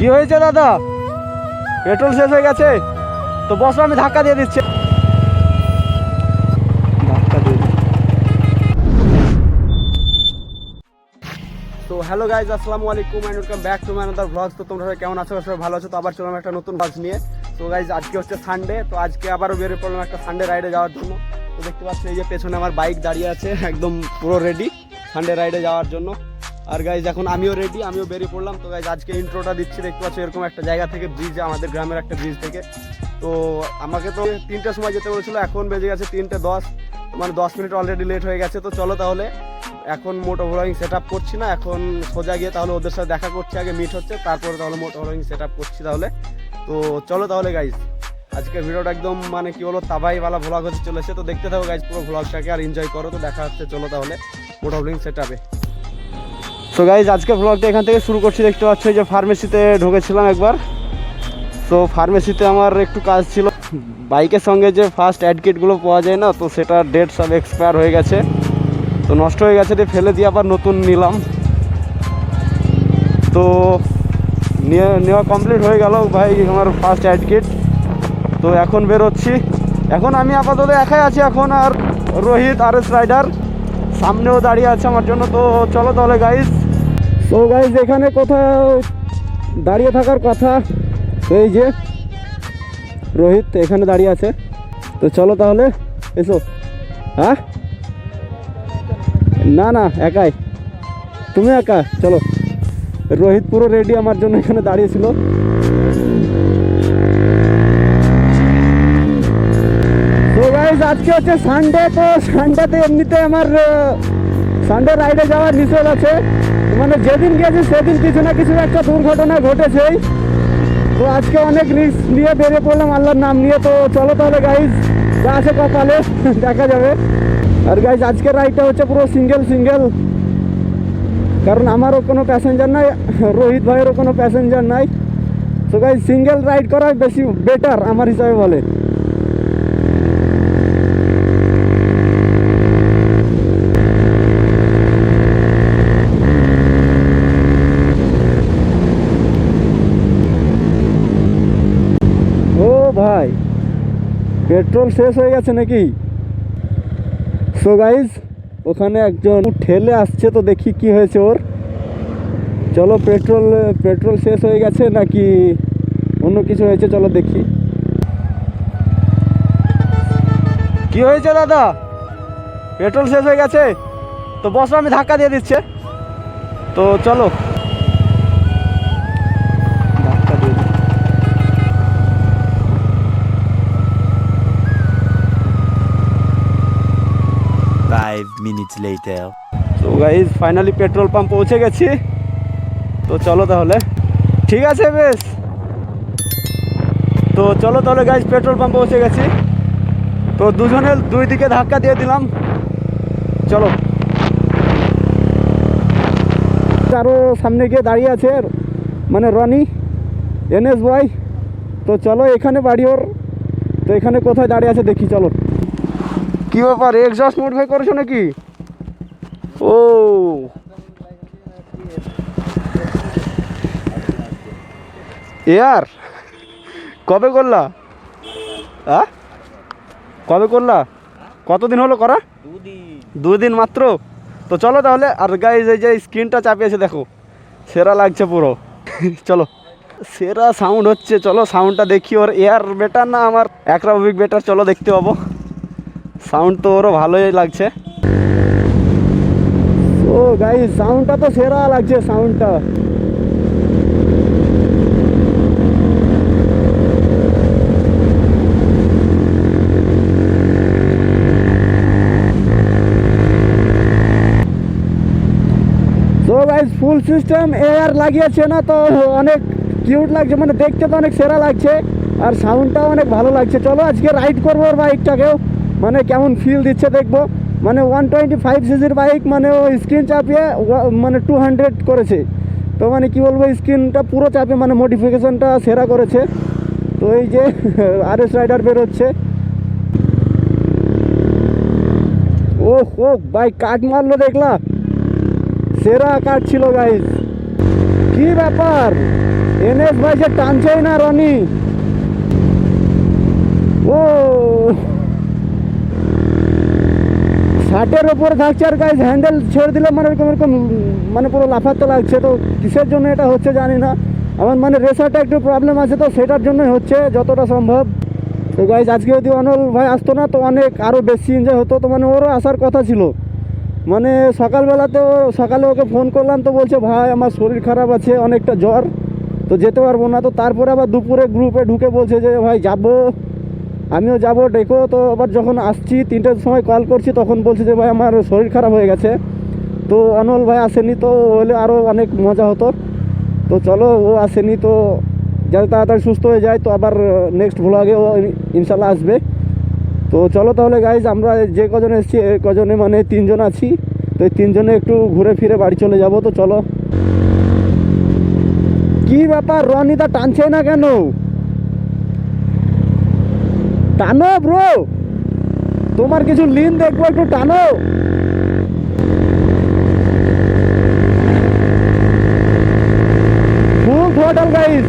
কি হয়েছে দাদা? পেট্রোল শেষ হয়ে গেছে তো বসো, আমি ধাক্কা দিয়ে দিচ্ছি। তো হ্যালো গাইজ, আসসালামু আলাইকুম and welcome back to my another vlogs. তো তোমরা সবাই কেমন আছো? সবাই ভালো আছো? তো আবার চললাম একটা নতুন ভ্লগ নিয়ে। তো গাইজ আজকে হচ্ছে সানডে, তো আজকে আবারও বেরিয়ে পড়লাম একটা সানডে রাইডে যাওয়ার জন্য। তো দেখতে পাচ্ছি এই যে পেছনে আমার বাইক দাঁড়িয়ে আছে, একদম পুরো রেডি সানডে রাইডে যাওয়ার জন্য। আর গাইজ এখন আমিও রেডি, আমিও বেরিয়ে পড়লাম। তো গাইজ আজকে ইন্ট্রোটা দিচ্ছি, দেখতে পাচ্ছি এরকম একটা জায়গা থেকে, ব্রিজ, আমাদের গ্রামের একটা ব্রিজ থেকে। তো আমাকে তো 3টার সময় যেতে বলেছিল, এখন বেজে গেছে 3:10, মানে 10 মিনিট অলরেডি লেট হয়ে গেছে। তো চলো তাহলে, এখন মোটো ভ্লগিং সেট আপ করছি না, এখন সোজা গিয়ে তাহলে ওদের সাথে দেখা করছি, আগে মিট হচ্ছে, তারপরে তাহলে মোটো ভ্লগিং সেট আপ করছি তাহলে। তো চলো তাহলে গাইজ, আজকে ভিডিওটা একদম মানে কি বলো তাবাইওয়ালা ভ্লগ হতে চলেছে। তো দেখতে থাকো গাইজ পুরো ভ্লগটাকে আর এনজয় করো। তো দেখা হচ্ছে চলো তাহলে মোটো ভ্লগিং সেট আপে। তো গাইজ আজকে ভ্লগটা এখান থেকে শুরু করছি। দেখতে পাচ্ছ যে ফার্মেসিতে ঢুকেছিলাম একবার। তো ফার্মেসিতে আমার একটু কাজ ছিল, বাইকের সঙ্গে যে ফার্স্ট অ্যাড কিটগুলো পাওয়া যায় না, তো সেটা ডেট সব এক্সপায়ার হয়ে গেছে, তো নষ্ট হয়ে গেছে, দিয়ে ফেলে দিয়ে আবার নতুন নিলাম। তো নেওয়া কমপ্লিট হয়ে গেল ভাই আমার ফার্স্ট অ্যাড কিট। তো এখন বেরোচ্ছি, এখন আমি আপাতত একাই আছি এখন, আর রোহিত RS রাইডার সামনেও দাঁড়িয়ে আছে আমার জন্য। তো চলো তাহলে গাইজ। তো গাইজ এখানে কোথাও দাঁড়িয়ে থাকার কথা, এই যে রোহিত এখানে দাঁড়িয়ে আছে। তো চলো তাহলে, এসো। হ্যাঁ না না, একাই, তুমি একা, চলো। রোহিত পুরো রেডি আমার জন্য এখানে দাঁড়িয়েছিল। তো গাইজ আজকে হচ্ছে সানডে, তো সানডেতে এমনিতে আমার সানডে রাইডে যাওয়ার নিষেধ আছে, মানে যেদিন গেছি সেদিন কিছু না কিছু একটা দুর্ঘটনা ঘটেছেই। তো আজকে অনেক রিস্ক নিয়ে বেরিয়ে পড়লাম আল্লাহর নাম নিয়ে। তো চলো তাহলে গাইজ, যা আছে কপালে দেখা যাবে। আর গাইজ আজকের রাইডটা হচ্ছে পুরো সিঙ্গেল, কারণ আমারও কোনো প্যাসেঞ্জার নাই, রোহিত ভাইয়েরও কোনো প্যাসেঞ্জার নাই। তো গাইজ সিঙ্গেল রাইড করা বেশি বেটার আমার হিসাবে বলে। ও ভাই, পেট্রোল শেষ হয়ে গেছে নাকি? সো গাইজ ওখানে একজন ঠেলে আসছে, তো দেখি কি হয়েছে ওর। চলো, পেট্রোল শেষ হয়ে গেছে নাকি অন্য কিছু হয়েছে, চলো দেখি কি হয়েছে। দাদা পেট্রোল শেষ হয়ে গেছে তো বসো, আমি ধাক্কা দিয়ে দিচ্ছে। তো চলো ধাক্কা দিয়ে দিই। 5 minutes later. তো গাইজ ফাইনালি পেট্রোল পাম্প পৌঁছে গেছি। তো চলো তাহলে, ঠিক আছে বেশ। তো চলো তাহলে গাইজ, পেট্রোল পাম্প পৌঁছে গেছি। তো দুজনে দুই দিকে ধাক্কা দিয়ে দিলাম, চলো। আরও সামনে গিয়ে দাঁড়িয়ে আছে মানে রনি NS বয়। তো চলো, এখানে বাড়ি ওর। তো এখানে কোথায় দাঁড়িয়ে আছে দেখি, চলো। কি ব্যাপার, এক্সস্ট মডিফাই করেছো নাকি? ও এয়ার কবে করলা? হ্যাঁ কবে করলা? কতদিন হলো করা? 2 দিন মাত্র। তো চলো তাহলে। আর গাইজ এই যে স্ক্রিনটা চাপিয়েছে দেখো, সেরা লাগছে পুরো চলো, সেরা সাউন্ড হচ্ছে, চলো সাউন্ডটা দেখি। ওর এয়ার বেটার না আমার অ্যাক্রাবিক বেটার, চলো দেখতে পাবো। সাউন্ড তো ওরও ভালোই লাগছে। ও গাইজ সাউন্ডটা তো সেরা লাগছে, সাউন্ডটা। তো গাইজ ফুল সিস্টেম এয়ার লাগিয়েছে না, তো অনেক কিউট লাগছে, মানে দেখতে তো অনেক সেরা লাগছে, আর সাউন্ডটাও অনেক ভালো লাগছে। চলো আজকে রাইড করবো ওর বাইকটাকেও, মানে কেমন ফিল দিচ্ছে দেখবো। মানে 125 সিসির বাইক, মানে ও স্ক্রিন চাপিয়ে মানে 200 করেছে। তো মানে কি বলবো, স্ক্রিনটা পুরো চাপিয়ে মানে মডিফিকেশনটা সেরা করেছে। তো এই যে RS রাইডার বেরোচ্ছে। ও বাইক কাট মারলো দেখলা, সেরা কাট ছিল গাইজ। কি ব্যাপার, এনএস ভাই সে টানছেই না রনি। ও 60-এর উপরে থাকছে আর গাইজ হ্যান্ডেল ছেড়ে দিলে মানে এরকম এরকম মানে পুরো লাফাতে লাগছে। তো কিসের জন্য এটা হচ্ছে জানি না, আমার মানে রেসারটা একটু প্রবলেম আছে, তো সেটার জন্যই হচ্ছে যতটা সম্ভব। তো গাইজ আজকে যদি অনল ভাই আসতো না তো অনেক আরও বেশি এনজয় হতো। তো মানে ওরও আসার কথা ছিল, মানে সকালবেলাতেও সকালে ওকে ফোন করলাম তো বলছে ভাই আমার শরীর খারাপ আছে, অনেকটা জ্বর, তো যেতে পারবো না। তো তারপরে আবার দুপুরে গ্রুপে ঢুকে বলছে যে ভাই যাবো, আমিও যাবো ডেকো। তো আবার যখন আসছি 3টের সময় কল করছি তখন বলছে যে ভাই আমার শরীর খারাপ হয়ে গেছে। তো অনল ভাই আসেনি, তো হলে আরও অনেক মজা হতো। তো চলো ও আসেনি, তো যাতে তাড়াতাড়ি সুস্থ হয়ে যায়, তো আবার নেক্সট ভ্লগে ও ইনশাল্লাহ আসবে। তো চলো তাহলে গাইজ আমরা যে কজন এসেছি কজনে মানে 3 জন আছি, তো এই 3 জনে একটু ঘুরে ফিরে বাড়ি চলে যাব। তো চলো। কি ব্যাপার রনিদা টানছে না কেন? টানো ব্রো, তোমার কিছু লিন দেখবো, একটু টানো। Full throttle guys.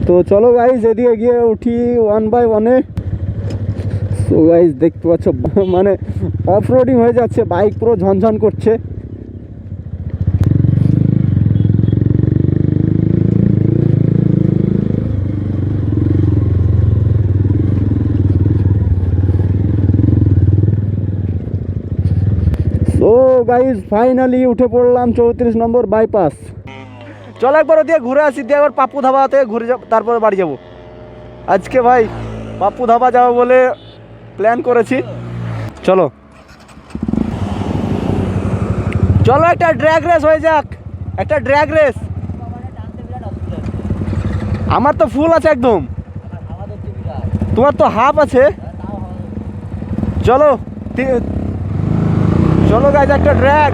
তো চলো গাইজ এদিকে গিয়ে উঠি 1 বাই 1-এ। তো গাইজ দেখতে পাচ্ছ মানে অফ রোডিং হয়ে যাচ্ছে, বাইক পুরো ঝনঝন করছে। তো গাইজ ফাইনালি উঠে পড়লাম 34 নম্বর বাইপাস। চলো একবার ওদিকে ঘুরে আসি, দিয়ে আবার পাপ্পু ধাবা থেকে ঘুরে তারপরে বাড়ি যাব। আজকে ভাই পাপ্পু ধাবা যাবো বলে প্ল্যান করেছি। চলো চলো একটা ড্র্যাগ রেস হয়ে যাক, একটা ড্র্যাগ রেস। আমার তো ফুল আছে একদম, তোমার তো হাফ আছে। চলো চলো গাইজ একটা ড্র্যাগ।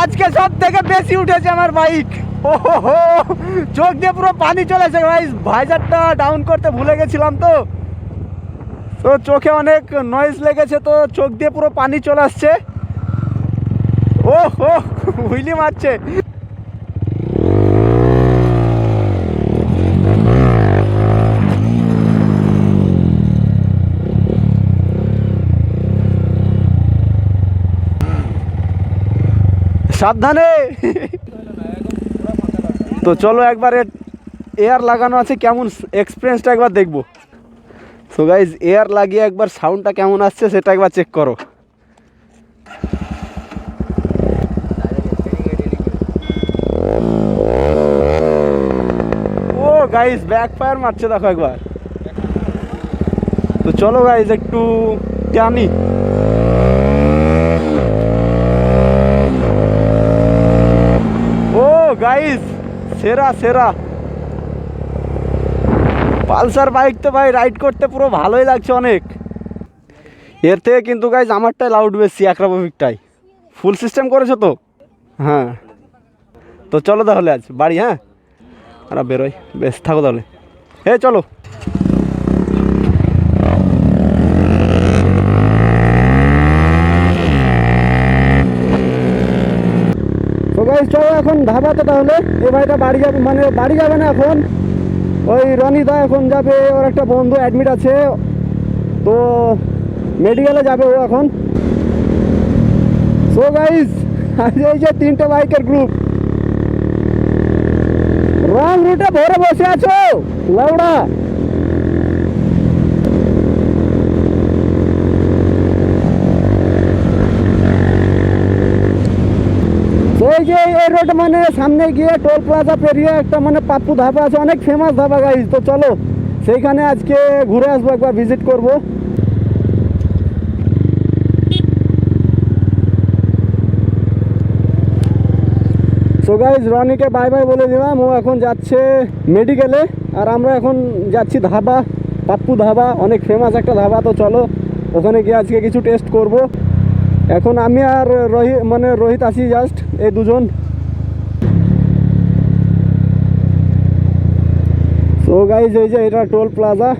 আজকে সব থেকে বেশি উঠেছে আমার বাইক। ও হো, চোখ দিয়ে পুরো পানি চলেছে ভাই, ভাইজারটা ডাউন করতে ভুলে গেছিলাম, তো তো চোখে অনেক নয়েজ লেগেছে, তো চোখ দিয়ে পুরো পানি চলে আসছে। ও হো হুইলি মারছে। সাবধানে। তো চলো একবার এয়ার লাগানো আছে, কেমন এক্সপিরিয়েন্সটা একবার দেখবো। সো গাইজ এয়ার লাগিয়ে একবার সাউন্ডটা কেমন আসছে সেটা একবার চেক করো। ও গাইজ ব্যাক ফায়ার মারছে দেখো একবার। তো চলো গাইজ একটু টানি। ও গাইজ সেরা সেরা পালসার বাইক তো ভাই রাইড করতে পুরো ভালোই লাগছে অনেক। এর থেকে কিন্তু গাইজ আমারটাই লাউড বেশি, অ্যাক্রাবোভিকটাই ফুল সিস্টেম করেছো তো। হ্যাঁ তো চলো তাহলে আজ বাড়ি। হ্যাঁ আর বেরোই, বেশ থাকো তাহলে। হ্যাঁ চলো। তো গাইজ চলো এখন ধাবাতে, তাহলে এ ভাইটা বাড়ি যাবে, মানে বাড়ি যাবে না এখন, ওই রনিদা এখন যাবে, ওর একটা বন্ধু অ্যাডমিট আছে, তো মেডিকেলে যাবে ও এখন। সো গাইজ আজ এই যে 3টে বাইকের গ্রুপ রং রুটে ভরে বসে আছো লাউড়া। রোড মানে সামনে গিয়ে টোল প্লাজা পেরিয়ে একটা মানে পাপ্পু ধাবা আছে, অনেক ফেমাস ধাবা গাইজ। তো চলো সেইখানে আজকে ঘুরে আসবো, একবার ভিজিট করব। সো গাইজ রনিকে বাই বাই বলে দিলাম, ও এখন যাচ্ছে মেডিকেলে, আর আমরা এখন যাচ্ছি ধাবা, পাপ্পু ধাবা, অনেক ফেমাস একটা ধাবা। তো চলো ওখানে গিয়ে আজকে কিছু টেস্ট করব। এখন আমি আর রোহিত আছি জাস্ট, এই দুজন। তো গাইজ এই যে এটা টোল প্লাজা।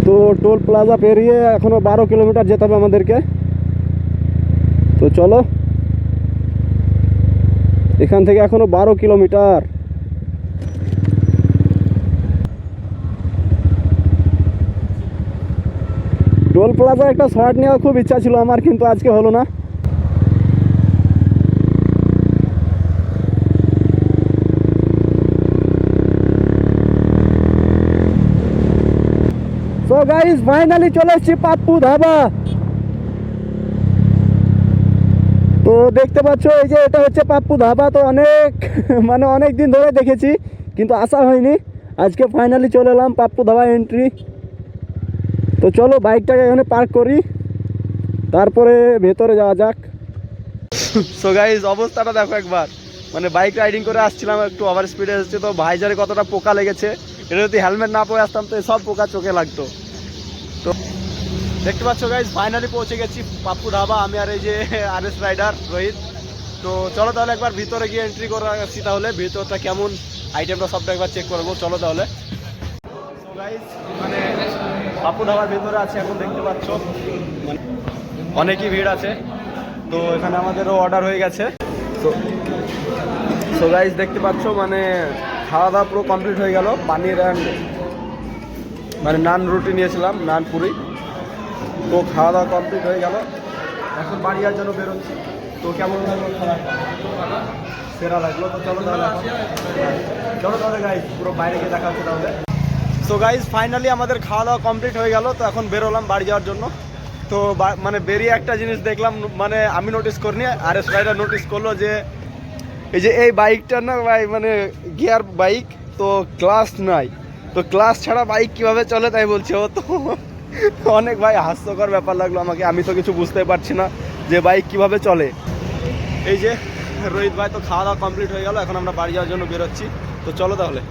তো টোল প্লাজা পেরিয়ে এখনো 12 কিলোমিটার যেতে হবে আমাদেরকে। তো চলো, এখান থেকে এখনো 12 কিলোমিটার। টোল প্লাজা একটা শর্ট নেওয়ার খুব ইচ্ছা ছিল আমার, কিন্তু আজকে হলো না। সো গাইস ফাইনালি চলে এসেছি পাপ্পু ধাবা। তো দেখতে পাচ্ছ এই যে এটা হচ্ছে পাপ্পু ধাবা। তো অনেক দিন ধরে দেখেছি কিন্তু আসা হয়নি, আজকে ফাইনালি চলে এলাম পাপ্পু ধাবা এন্ট্রি। তো চলো বাইকটাকে এখানে পার্ক করি, তারপরে ভেতরে যাওয়া যাক। সো গাইস অবস্থাটা দেখো একবার, মানে বাইক রাইডিং করে আসছিলাম, একটু ওভার স্পিডে এসেছে। তো ভাইজারে কতটা পোকা লেগেছে, এটা যদি হেলমেট না পরে আসতাম তো সব পোকা চোখে লাগতো। তো দেখতে পাচ্ছ গাইস ফাইনালি পৌঁছে গেছি পাপ্পু ধাবা, আমি আর এই যে আরএস রাইডার রোহিত। তো চলো তাহলে একবার ভিতরে গিয়ে এন্ট্রি করে আসছি, তাহলে ভিতরটা কেমন, আইটেমটা সবটা একবার চেক করবো। চলো তাহলে। তো গাইস মানে পাপ্পু ধাবার ভিতরে আছে, এখন দেখতে পাচ্ছ মানে অনেকই ভিড় আছে। তো এখানে আমাদেরও অর্ডার হয়ে গেছে। তো গাইস দেখতে পাচ্ছ মানে খাওয়া দাওয়া পুরো কমপ্লিট হয়ে গেল। পানির মানে নান রুটি নিয়েছিলাম, নান পুরি। তো খাওয়া দাওয়া কমপ্লিট হয়ে গেল, এখন বাড়ি যাওয়ার জন্য বেরোচ্ছি। তো কেমন লাগলো খাওয়াটা? সেরা লাগলো। তো চলো তাহলে গাইস পুরো বাইরে গিয়ে দেখা হচ্ছে তাহলে। সো গাইস ফাইনালি আমাদের খাওয়া দাওয়া কমপ্লিট হয়ে গেল। তো এখন বেরোলাম বাড়ি যাওয়ার জন্য। তো মানে বেরিয়ে একটা জিনিস দেখলাম, মানে আমি নোটিস করিনি, আরএস রাইডার নোটিস করলো যে এই বাইকটা না ভাই মানে গিয়ার বাইক, তো ক্লাস নাই। তো ক্লাস ছাড়া বাইক কিভাবে চলে তাই বলছে ও। তো অনেক ভাই হাস্যকর ব্যাপার লাগলো আমাকে, আমি তো কিছু বুঝতে পারছি না যে বাইক কিভাবে চলে। এই যে রোহিত ভাই তো খাওয়া দাওয়া কমপ্লিট হয়ে গেল, এখন আমরা বাড়ি যাওয়ার জন্য বেরোচ্ছি। তো চলো তাহলে।